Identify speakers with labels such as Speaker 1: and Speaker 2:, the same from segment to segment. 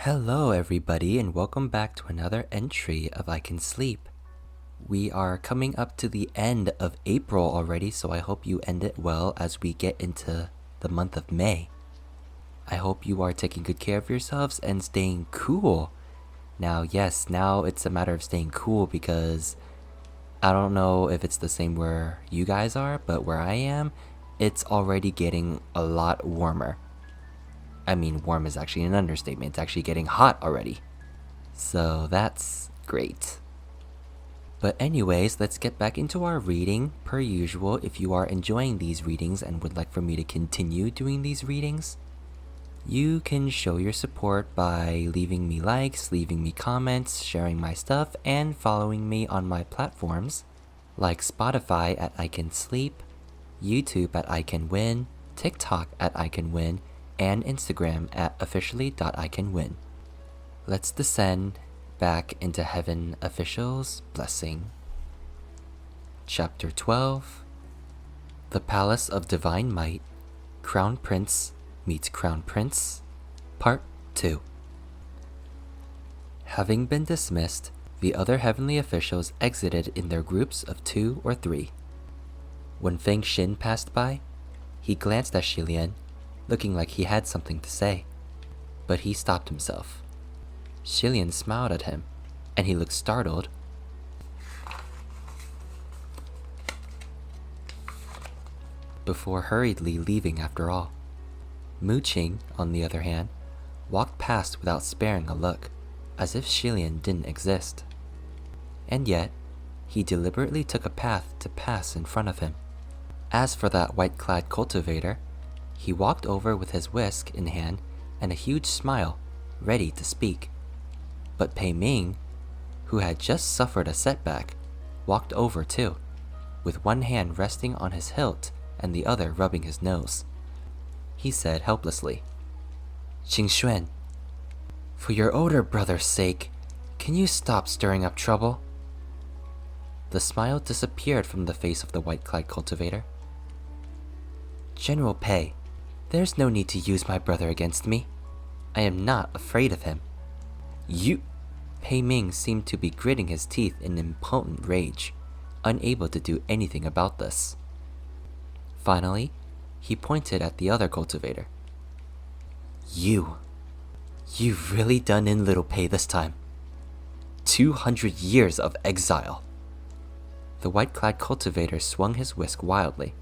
Speaker 1: Hello everybody and welcome back to another entry of iKenSleep. We are coming up to the end of April already, so I hope you end it well as we get into the month of May. I hope you are taking good care of yourselves and staying cool. Now it's a matter of staying cool because I don't know if it's the same where you guys are, but where I am, it's already getting a lot warmer. I mean, warm is actually an understatement. It's actually getting hot already. So that's great. But anyways, let's get back into our reading. Per usual, if you are enjoying these readings and would like for me to continue doing these readings, you can show your support by leaving me likes, leaving me comments, sharing my stuff, and following me on my platforms like Spotify at iKenSleep, YouTube at iKenWin, TikTok at iKenWin, and Instagram at officially.iKenWin. Let's descend back into Heaven Official's Blessing. Chapter 12. The Palace of Divine Might, Crown Prince meets Crown Prince, Part 2. Having been dismissed, the other heavenly officials exited in their groups of 2 or 3. When Feng Xin passed by, he glanced at Shilian, looking like he had something to say, but he stopped himself. Shilian smiled at him, and he looked startled. Before hurriedly leaving after all. Mu Qing, on the other hand, walked past without sparing a look, as if Shilian didn't exist. And yet, he deliberately took a path to pass in front of him. As for that white-clad cultivator, he walked over with his whisk in hand and a huge smile, ready to speak. But Pei Ming, who had just suffered a setback, walked over too, with one hand resting on his hilt and the other rubbing his nose. He said helplessly, "Qing Xuan, for your older brother's sake, can you stop stirring up trouble?" The smile disappeared from the face of the white-clad cultivator. "General Pei, there's no need to use my brother against me. I am not afraid of him." "You..." Pei Ming seemed to be gritting his teeth in impotent rage, unable to do anything about this. Finally, he pointed at the other cultivator. You've really done in little Pei this time. 200 years of exile." The white-clad cultivator swung his whisk wildly.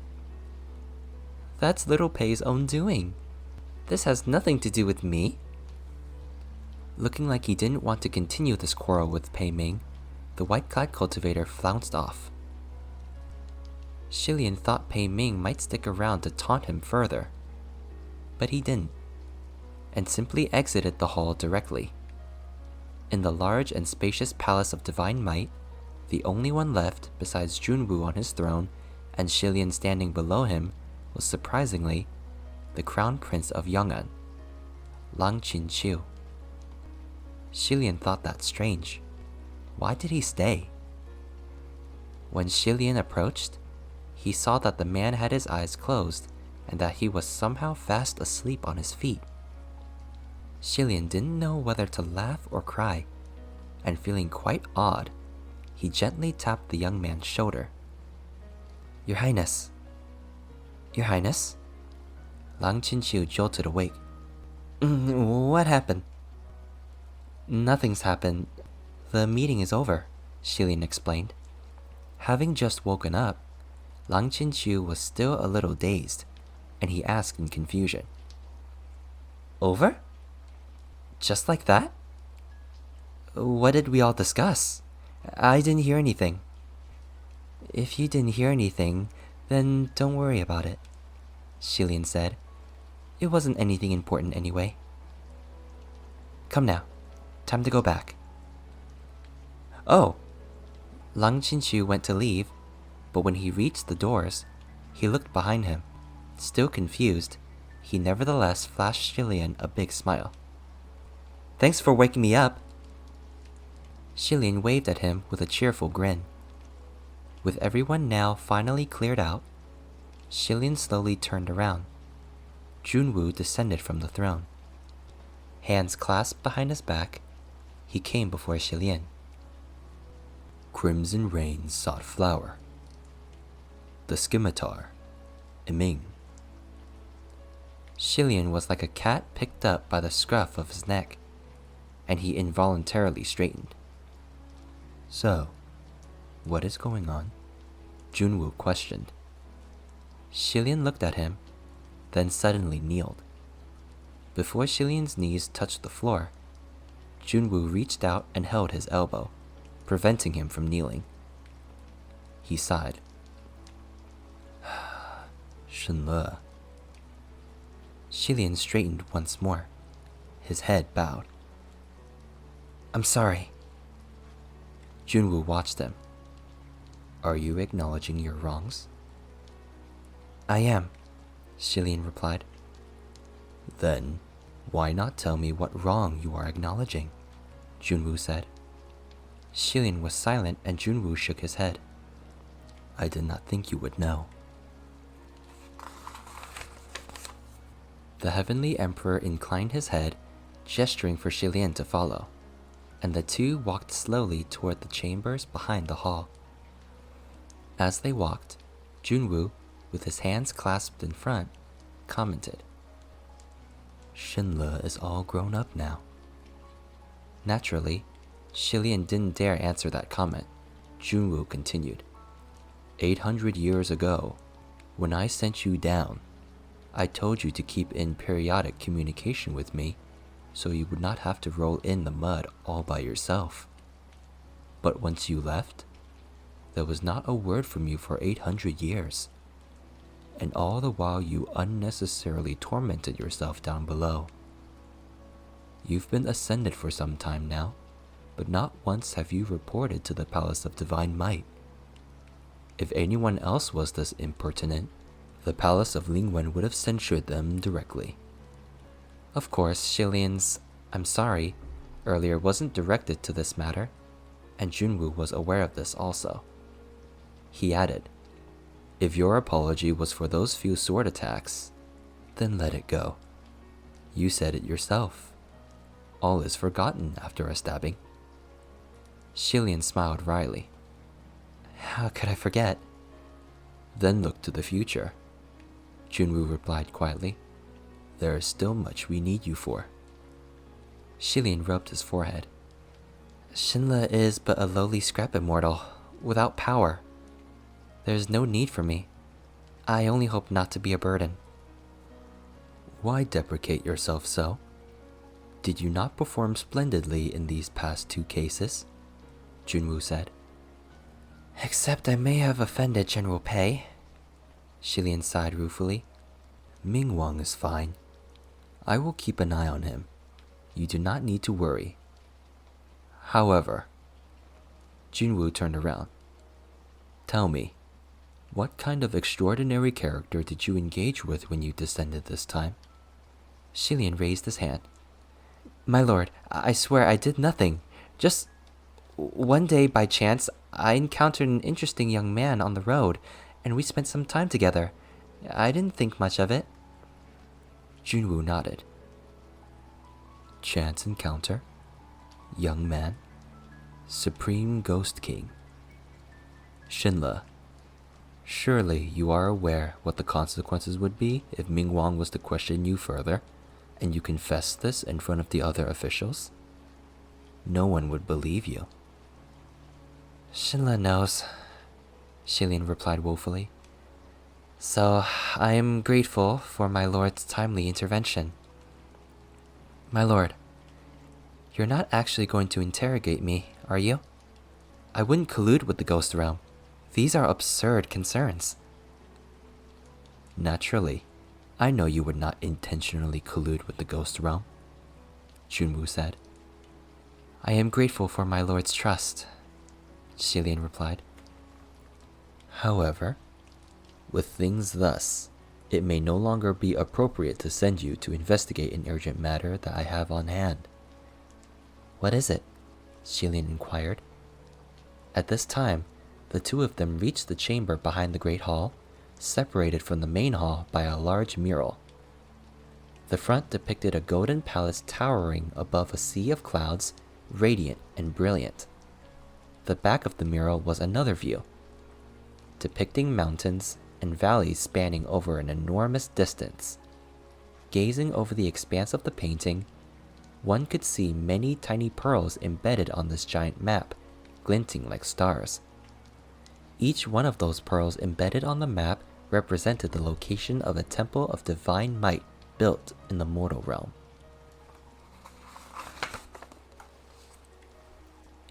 Speaker 1: "That's little Pei's own doing. This has nothing to do with me." Looking like he didn't want to continue this quarrel with Pei Ming, the white-clad cultivator flounced off. Shilian thought Pei Ming might stick around to taunt him further, but he didn't, and simply exited the hall directly. In the large and spacious Palace of Divine Might, the only one left besides Junwu on his throne and Shilian standing below him was surprisingly the Crown Prince of Yong'an, Lang Qinqiu. Shilian thought that strange. Why did he stay? When Shilian approached, he saw that the man had his eyes closed and that he was somehow fast asleep on his feet. Shilian didn't know whether to laugh or cry, and feeling quite odd, he gently tapped the young man's shoulder. "Your Highness." "Your Highness?" Lang Qinqiu jolted awake. "What happened?" "Nothing's happened. The meeting is over," Shilian explained. Having just woken up, Lang Qinqiu was still a little dazed, and he asked in confusion. "Over? Just like that? What did we all discuss? I didn't hear anything." "If you didn't hear anything, then don't worry about it," Shilian said. "It wasn't anything important anyway. Come now, time to go back." "Oh." Lang Qinqiu went to leave, but when he reached the doors, he looked behind him. Still confused, he nevertheless flashed Shilian a big smile. "Thanks for waking me up." Shilian waved at him with a cheerful grin. With everyone now finally cleared out, Shilian slowly turned around. Junwu descended from the throne. Hands clasped behind his back, he came before Xilian. Crimson Rain sought flower. The scimitar, Iming. Xilian was like a cat picked up by the scruff of his neck, and he involuntarily straightened. So, what is going on? Junwu questioned. Xilian looked at him, then suddenly kneeled. Before Xilian's knees touched the floor, Junwu reached out and held his elbow, preventing him from kneeling. He sighed. Shenle. Xilian straightened once more. His head bowed. I'm sorry. Junwu watched him. Are you acknowledging your wrongs? I am, Xilian replied. Then, why not tell me what wrong you are acknowledging? Junwu said. Xilian was silent and Junwu shook his head. I did not think you would know. The Heavenly Emperor inclined his head, gesturing for Xilian to follow, and the two walked slowly toward the chambers behind the hall. As they walked, Junwu, with his hands clasped in front, commented, Shenle is all grown up now. Naturally, Xilian didn't dare answer that comment. Junwu continued, 800 years ago, when I sent you down, I told you to keep in periodic communication with me so you would not have to roll in the mud all by yourself. But once you left, there was not a word from you for 800 years. And all the while you unnecessarily tormented yourself down below. You've been ascended for some time now, but not once have you reported to the Palace of Divine Might. If anyone else was this impertinent, the Palace of Lingwen would have censured them directly. Of course, Xilian's I'm sorry earlier wasn't directed to this matter, and Junwu was aware of this also. He added, if your apology was for those few sword attacks, then let it go. You said it yourself. All is forgotten after a stabbing. Xilian smiled wryly. How could I forget? Then look to the future. Junwu replied quietly. There is still much we need you for. Xilian rubbed his forehead. Shenle is but a lowly scrap immortal, without power. There is no need for me. I only hope not to be a burden. Why deprecate yourself so? Did you not perform splendidly in these past 2 cases? Junwu said. Except I may have offended General Pei. Xilian sighed ruefully. Mingwang is fine. I will keep an eye on him. You do not need to worry. However, Junwu turned around. Tell me, what kind of extraordinary character did you engage with when you descended this time? Xilian raised his hand. My lord, I swear I did nothing. Just one day by chance, I encountered an interesting young man on the road, and we spent some time together. I didn't think much of it. Junwu nodded. Chance encounter? Young man? Supreme Ghost King? Shenle, surely you are aware what the consequences would be if Mingwang was to question you further, and you confess this in front of the other officials? No one would believe you. Shenle knows, Xilian replied woefully. So I am grateful for my lord's timely intervention. My lord, you're not actually going to interrogate me, are you? I wouldn't collude with the Ghost Realm. These are absurd concerns. Naturally, I know you would not intentionally collude with the Ghost Realm, Junwu said. I am grateful for my lord's trust, Xilian replied. However, with things thus, it may no longer be appropriate to send you to investigate an urgent matter that I have on hand. What is it? Xilian inquired. At this time, the two of them reached the chamber behind the Great Hall, separated from the main hall by a large mural. The front depicted a golden palace towering above a sea of clouds, radiant and brilliant. The back of the mural was another view, depicting mountains and valleys spanning over an enormous distance. Gazing over the expanse of the painting, one could see many tiny pearls embedded on this giant map, glinting like stars. Each one of those pearls embedded on the map represented the location of a temple of divine might built in the mortal realm.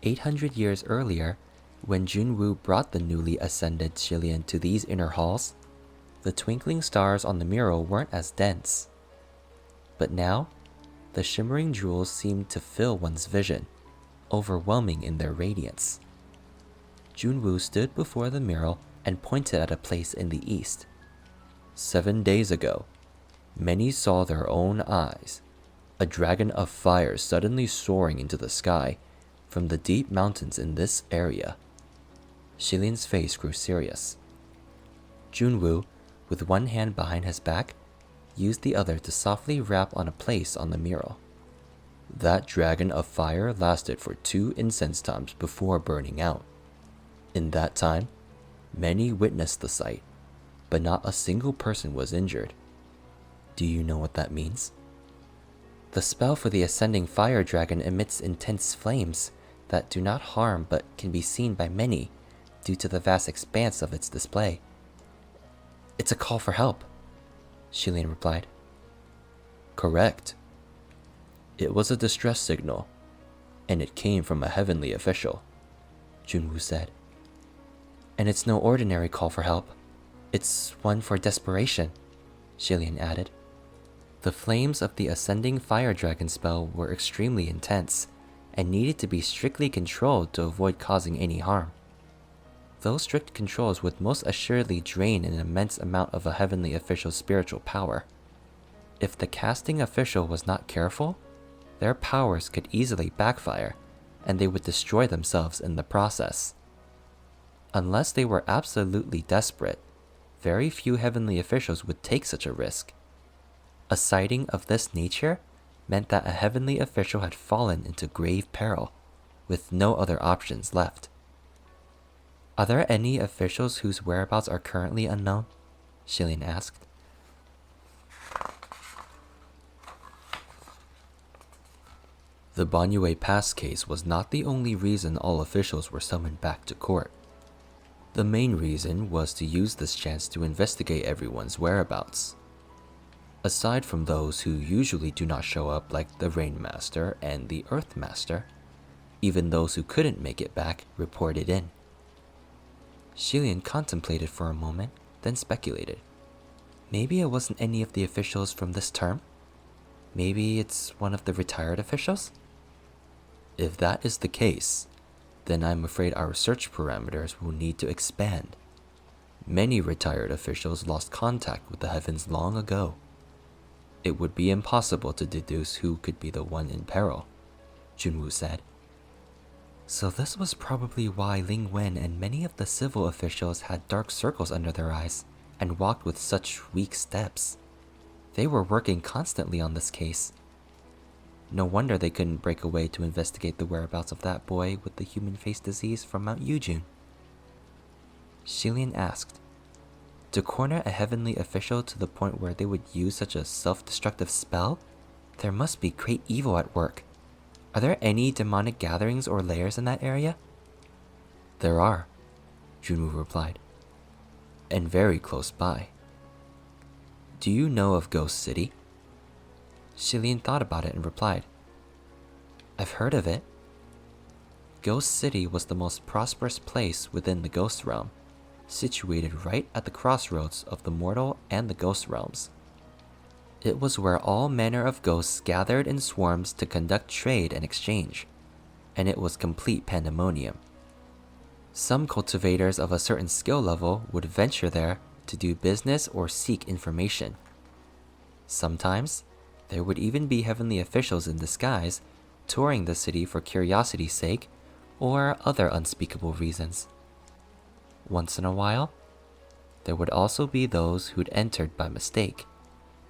Speaker 1: 800 years earlier, when Junwu brought the newly ascended Xilian to these inner halls, the twinkling stars on the mural weren't as dense. But now, the shimmering jewels seemed to fill one's vision, overwhelming in their radiance. Junwu stood before the mural and pointed at a place in the east. 7 days ago, many saw their own eyes, a dragon of fire suddenly soaring into the sky from the deep mountains in this area. Xilian's face grew serious. Junwu, with one hand behind his back, used the other to softly rap on a place on the mural. That dragon of fire lasted for 2 incense times before burning out. In that time, many witnessed the sight, but not a single person was injured. Do you know what that means? The spell for the ascending fire dragon emits intense flames that do not harm but can be seen by many due to the vast expanse of its display. It's a call for help, Xilian replied. Correct. It was a distress signal, and it came from a heavenly official, Junwu said. And it's no ordinary call for help. It's one for desperation, Xilian added. The flames of the ascending fire dragon spell were extremely intense and needed to be strictly controlled to avoid causing any harm. Those strict controls would most assuredly drain an immense amount of a heavenly official's spiritual power. If the casting official was not careful, their powers could easily backfire, and they would destroy themselves in the process. Unless they were absolutely desperate, very few heavenly officials would take such a risk. A sighting of this nature meant that a heavenly official had fallen into grave peril, with no other options left. Are there any officials whose whereabouts are currently unknown? Xilian asked. The Banyue Pass case was not the only reason all officials were summoned back to court. The main reason was to use this chance to investigate everyone's whereabouts. Aside from those who usually do not show up like the Rain Master and the Earth Master, even those who couldn't make it back reported in. Xilian contemplated for a moment, then speculated. Maybe it wasn't any of the officials from this term? Maybe it's one of the retired officials? If that is the case, then I'm afraid our search parameters will need to expand. Many retired officials lost contact with the heavens long ago. It would be impossible to deduce who could be the one in peril, Junwu said. So this was probably why Ling Wen and many of the civil officials had dark circles under their eyes and walked with such weak steps. They were working constantly on this case. No wonder they couldn't break away to investigate the whereabouts of that boy with the human face disease from Mount Yujun. Xilian asked, to corner a heavenly official to the point where they would use such a self-destructive spell? There must be great evil at work. Are there any demonic gatherings or lairs in that area? There are, Junwu replied, and very close by. Do you know of Ghost City? Xilian thought about it and replied, I've heard of it. Ghost City was the most prosperous place within the Ghost Realm, situated right at the crossroads of the mortal and the ghost realms. It was where all manner of ghosts gathered in swarms to conduct trade and exchange, and it was complete pandemonium. Some cultivators of a certain skill level would venture there to do business or seek information. Sometimes, there would even be heavenly officials in disguise touring the city for curiosity's sake or other unspeakable reasons. Once in a while, there would also be those who'd entered by mistake,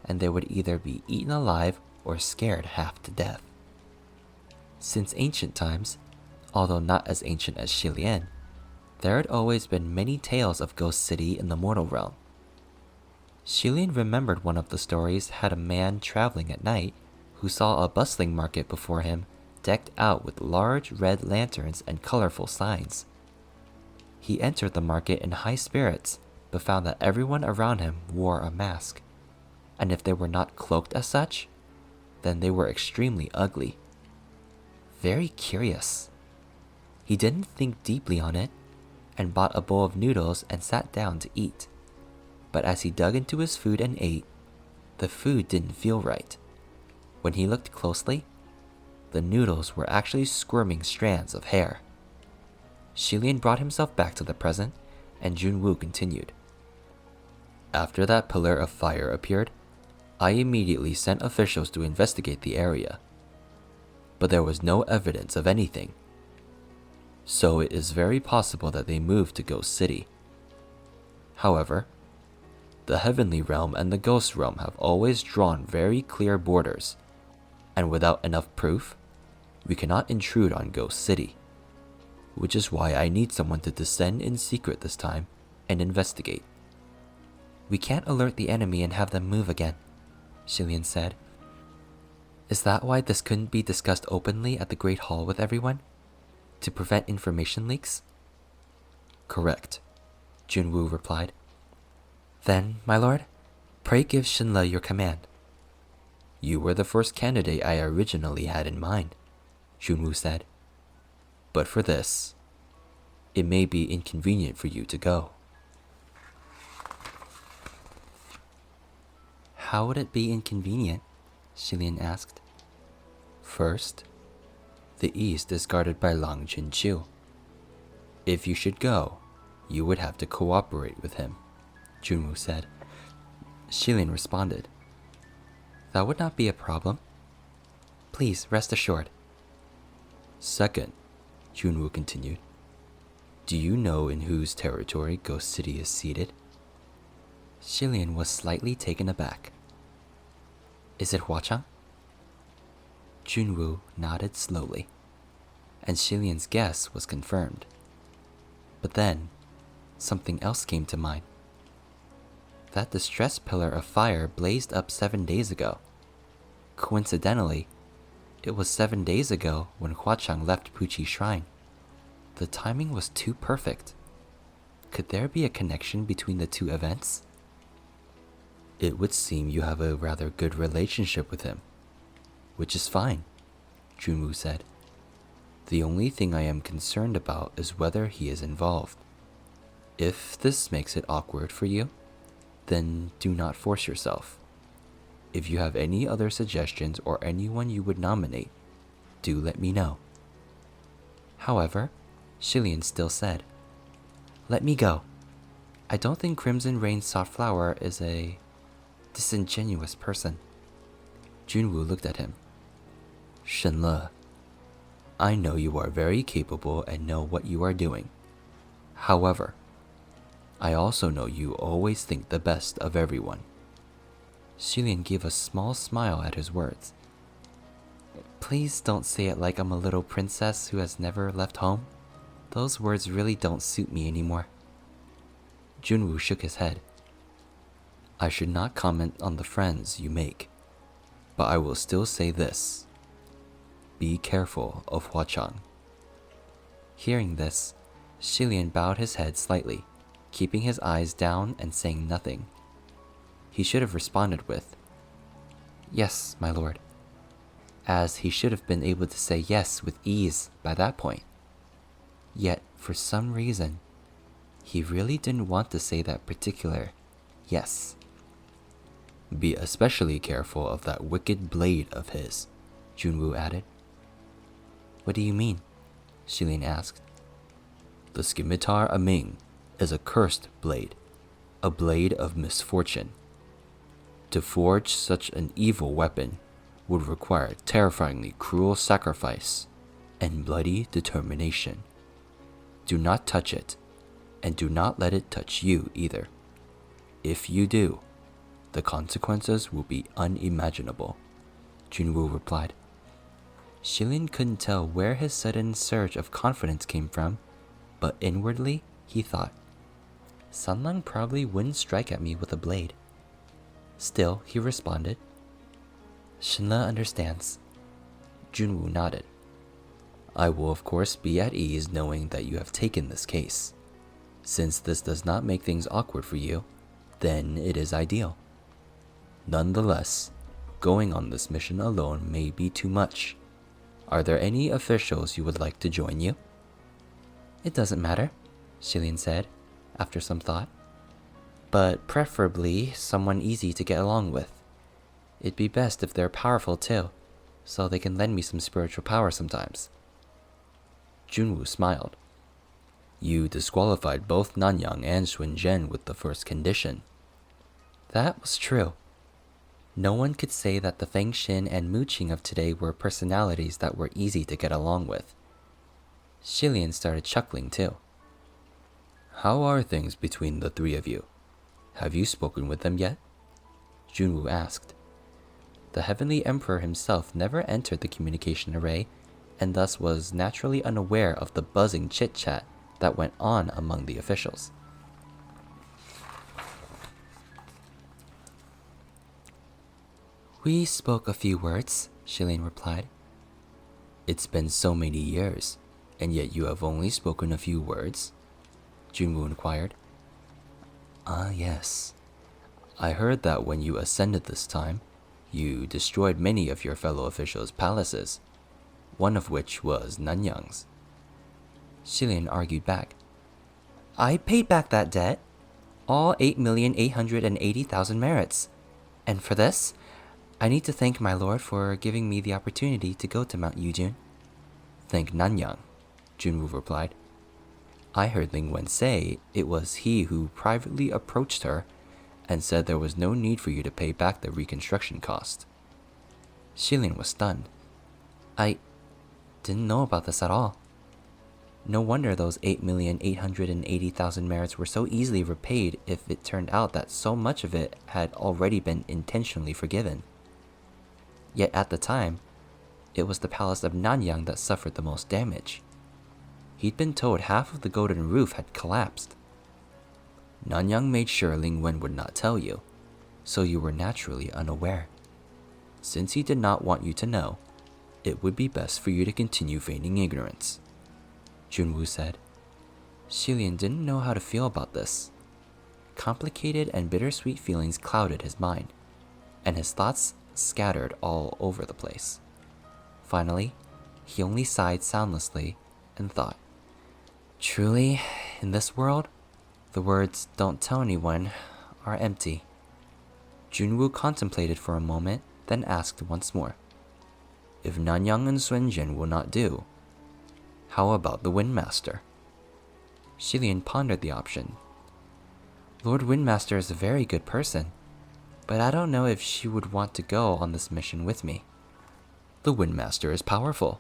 Speaker 1: and they would either be eaten alive or scared half to death. Since ancient times, although not as ancient as Shilian, there had always been many tales of Ghost City in the mortal realm. Shilian remembered one of the stories had a man traveling at night who saw a bustling market before him decked out with large red lanterns and colorful signs. He entered the market in high spirits, but found that everyone around him wore a mask, and if they were not cloaked as such, then they were extremely ugly. Very curious. He didn't think deeply on it, and bought a bowl of noodles and sat down to eat. But as he dug into his food and ate, the food didn't feel right. When he looked closely, the noodles were actually squirming strands of hair. Shilian brought himself back to the present, and Junwoo continued. After that pillar of fire appeared, I immediately sent officials to investigate the area. But there was no evidence of anything. So it is very possible that they moved to Ghost City. However, the heavenly realm and the ghost realm have always drawn very clear borders, and without enough proof, we cannot intrude on Ghost City, which is why I need someone to descend in secret this time and investigate. We can't alert the enemy and have them move again, Shilian said. Is that why this couldn't be discussed openly at the Great Hall with everyone? To prevent information leaks? Correct, Junwoo replied. Then, my lord, pray give Shinle your command. You were the first candidate I originally had in mind, Junwoo said. But for this, it may be inconvenient for you to go. How would it be inconvenient? Shilian asked. First, the east is guarded by Lang Junqiu. If you should go, you would have to cooperate with him, Junwoo said. Shilian responded. That would not be a problem. Please rest assured. Second, Junwoo continued, do you know in whose territory Ghost City is seated? Shilian was slightly taken aback. Is it Huachang? Junwoo nodded slowly, and Shilian's guess was confirmed. But then, something else came to mind. That distress pillar of fire blazed up 7 days ago. Coincidentally, it was 7 days ago when Huachang left Puchi Shrine. The timing was too perfect. Could there be a connection between the two events? It would seem you have a rather good relationship with him, which is fine, Junwoo said. The only thing I am concerned about is whether he is involved. If this makes it awkward for you, then do not force yourself. If you have any other suggestions or anyone you would nominate, do let me know. However, Shilian still said, let me go. I don't think Crimson Rain's soft flower is a disingenuous person. Junwoo looked at him. Shenle, I know you are very capable and know what you are doing. However, I also know you always think the best of everyone. Shilian gave a small smile at his words. Please don't say it like I'm a little princess who has never left home. Those words really don't suit me anymore. Junwoo shook his head. I should not comment on the friends you make, but I will still say this. Be careful of Huachang. Hearing this, Shilian bowed his head slightly, keeping his eyes down and saying nothing. He should have responded with, yes, my lord, as he should have been able to say yes with ease by that point. Yet, for some reason, he really didn't want to say that particular yes. Be especially careful of that wicked blade of his, Junwoo added. What do you mean? Shilian asked. The scimitar Aming is a cursed blade, a blade of misfortune. To forge such an evil weapon would require terrifyingly cruel sacrifice and bloody determination. Do not touch it, and do not let it touch you either. If you do, The consequences will be unimaginable, Junwoo replied. Shilin couldn't tell where his sudden surge of confidence came from, but inwardly he thought, Sunlung probably wouldn't strike at me with a blade. Still, he responded, Shinle understands. Junwoo nodded. I will of course be at ease knowing that you have taken this case. Since this does not make things awkward for you, then it is ideal. Nonetheless, going on this mission alone may be too much. Are there any officials you would like to join you? It doesn't matter, Shilin said, after some thought. But preferably someone easy to get along with. It'd be best if they're powerful too, so they can lend me some spiritual power sometimes. Junwoo smiled. You disqualified both Nanyang and Xunzhen with the first condition. That was true. No one could say that the Fengxin and Muqing of today were personalities that were easy to get along with. Shilin started chuckling too. How are things between the three of you? Have you spoken with them yet? Junwoo asked. The Heavenly Emperor himself never entered the communication array, and thus was naturally unaware of the buzzing chit-chat that went on among the officials. We spoke a few words, Shilin replied. It's been so many years, and yet you have only spoken a few words? Junwoo inquired. Ah, yes. I heard that when you ascended this time, you destroyed many of your fellow officials' palaces, one of which was Nanyang's. Shilin argued back. I paid back that debt, all 8,880,000 merits, and for this, I need to thank my lord for giving me the opportunity to go to Mount Yujun. Thank Nanyang, Junwoo replied. I heard Ling Wen say it was he who privately approached her and said there was no need for you to pay back the reconstruction cost. Shilin was stunned. I didn't know about this at all. No wonder those 8,880,000 merits were so easily repaid if it turned out that so much of it had already been intentionally forgiven. Yet at the time, it was the palace of Nanyang that suffered the most damage. He'd been told half of the golden roof had collapsed. Nanyang made sure Ling Wen would not tell you, so you were naturally unaware. Since he did not want you to know, it would be best for you to continue feigning ignorance, Junwoo said. Shilin didn't know how to feel about this. Complicated and bittersweet feelings clouded his mind, and his thoughts scattered all over the place. Finally, he only sighed soundlessly and thought, truly, in this world, the words "don't tell anyone" are empty. Junwoo contemplated for a moment, then asked once more, if Nanyang and Xunzhen will not do, how about the Windmaster? Shilin pondered the option. Lord Windmaster is a very good person, but I don't know if she would want to go on this mission with me. The Windmaster is powerful,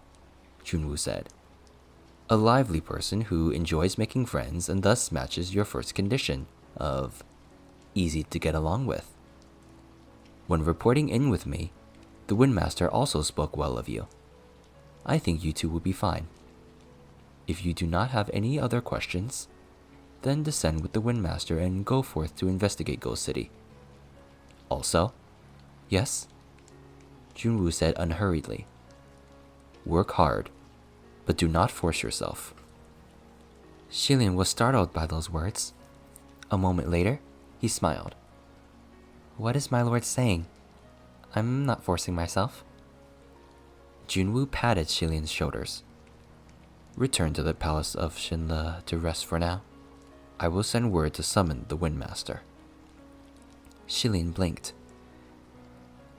Speaker 1: Junwoo said. A lively person who enjoys making friends and thus matches your first condition of easy to get along with. When reporting in with me, the Windmaster also spoke well of you. I think you two will be fine. If you do not have any other questions, then descend with the Windmaster and go forth to investigate Ghost City. Also, yes? Junwoo said unhurriedly. Work hard, but do not force yourself. Shilin was startled by those words. A moment later, he smiled. What is my lord saying? I'm not forcing myself. Junwoo patted Shilin's shoulders. Return to the palace of Shinle to rest for now. I will send word to summon the Windmaster. Shilin blinked.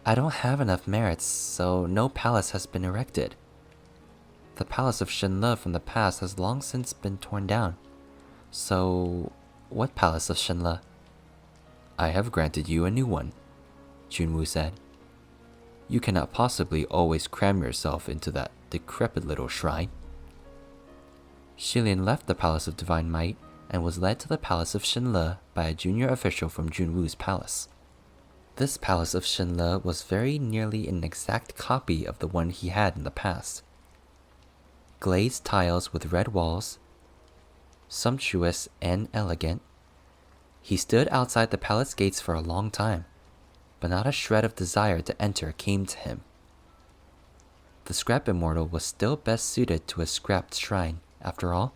Speaker 1: I don't have enough merits, so no palace has been erected. The palace of Shinle from the past has long since been torn down. So, what palace of Shinle? I have granted you a new one, Junwoo said. You cannot possibly always cram yourself into that decrepit little shrine. Shilin left the Palace of Divine Might and was led to the Palace of Shinle by a junior official from Junwoo's palace. This palace of Shenle was very nearly an exact copy of the one he had in the past. Glazed tiles with red walls, sumptuous and elegant. He stood outside the palace gates for a long time, but not a shred of desire to enter came to him. The scrap immortal was still best suited to a scrapped shrine, after all.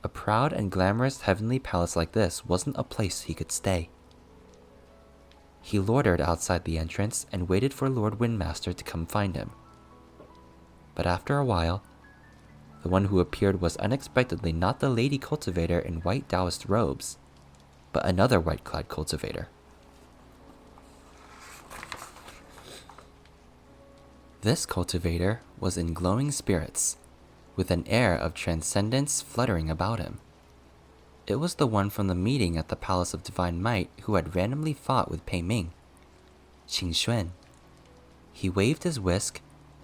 Speaker 1: A proud and glamorous heavenly palace like this wasn't a place he could stay. He loitered outside the entrance and waited for Lord Windmaster to come find him. But after a while, the one who appeared was unexpectedly not the lady cultivator in white Taoist robes, but another white-clad cultivator. This cultivator was in glowing spirits, with an air of transcendence fluttering about him. It was the one from the meeting at the Palace of Divine Might who had randomly fought with Pei Ming, Qing Xuan. He waved his whisk,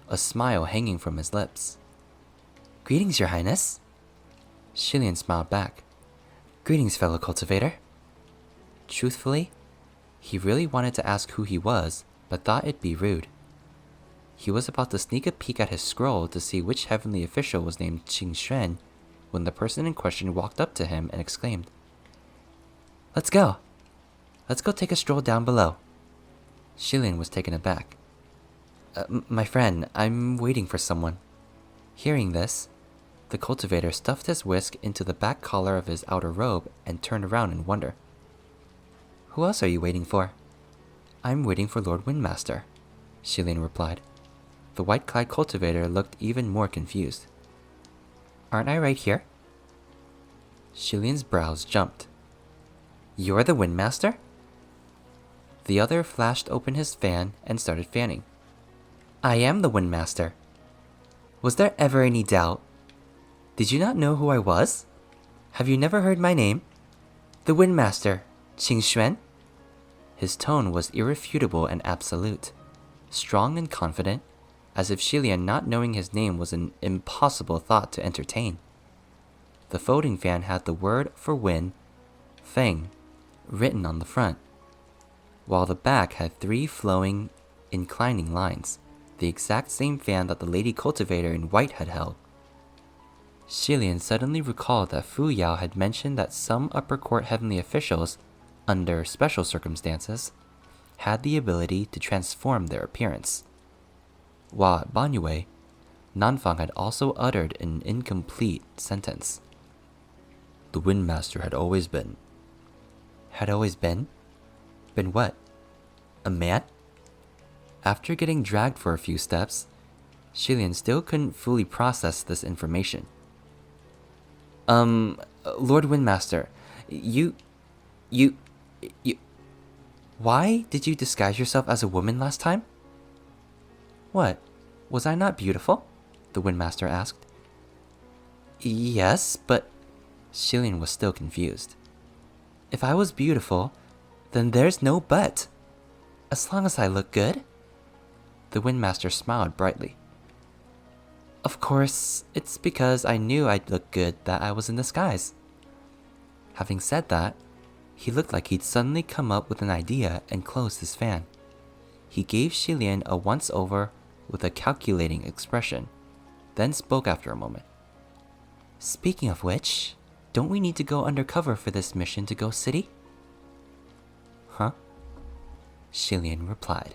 Speaker 1: a smile hanging from his lips. "Greetings, Your Highness." Shilian smiled back. "Greetings, fellow cultivator." Truthfully, he really wanted to ask who he was, but thought it'd be rude. He was about to sneak a peek at his scroll to see which heavenly official was named Qing Xuan when the person in question walked up to him and exclaimed, "Let's go! Let's go take a stroll down below." Shilian was taken aback. My friend, I'm waiting for someone." Hearing this, the cultivator stuffed his whisk into the back collar of his outer robe and turned around in wonder. "Who else are you waiting for?" "I'm waiting for Lord Windmaster," Shilian replied. The white-clad cultivator looked even more confused. "Aren't I right here?" Shilian's brows jumped. "You're the Windmaster?" The other flashed open his fan and started fanning. "I am the Windmaster. Was there ever any doubt? Did you not know who I was? Have you never heard my name? The Windmaster, Qing Xuan?" His tone was irrefutable and absolute, strong and confident, as if Shilian not knowing his name was an impossible thought to entertain. The folding fan had the word for win, Feng, written on the front, while the back had 3 flowing, inclining lines, the exact same fan that the lady cultivator in white had held. Shilian suddenly recalled that Fu Yao had mentioned that some upper court heavenly officials, under special circumstances, had the ability to transform their appearance. While at Banyue, Nanfang had also uttered an incomplete sentence. "The Windmaster had always been." Had always been? Been what? A man? After getting dragged for a few steps, Shilian still couldn't fully process this information. Lord Windmaster, you... Why did you disguise yourself as a woman last time?" "What? Was I not beautiful?" the Windmaster asked. "Yes, but..." Shilian was still confused. "If I was beautiful, then there's no but. As long as I look good." The Windmaster smiled brightly. "Of course, it's because I knew I'd look good that I was in disguise." Having said that, he looked like he'd suddenly come up with an idea and closed his fan. He gave Shilian a once-over with a calculating expression, then spoke after a moment. "Speaking of which, don't we need to go undercover for this mission to Ghost City?" "Huh?" Shilian replied.